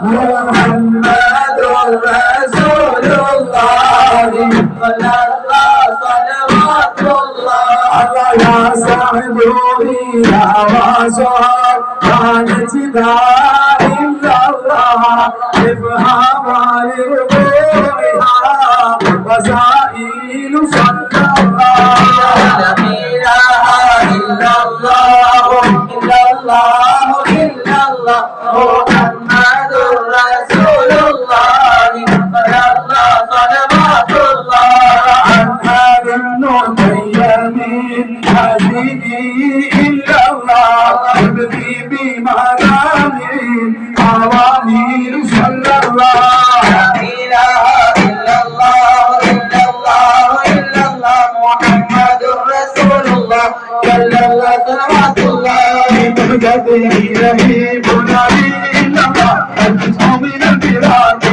মুহাম্মাদুর রাসূলুল্লাহ সাল্লাল্লাহু আল্লাহ ইয়া সাইয়্যিদি ইয়া ওয়াসর কানচিদা ইল্লাল্লাহ ইফহামাল রুহা ওয়াসাইলু সাল্লাল্লাহ লা ইলাহা ইল্লাল্লাহ ইল্লাল্লাহ ইল্লাল্লাহ মুহাম্মাদুর রাসূলুল্লাহ সাল্লাল্লাহু আলাইহি من حبيبي إلا الله ابني بمرام أوامر صلى الله لا إله إلا الله إلا الله إلا الله محمد رسول الله صلى الله صلوات الله بهجته رهيب نبي إلا الله من البلاد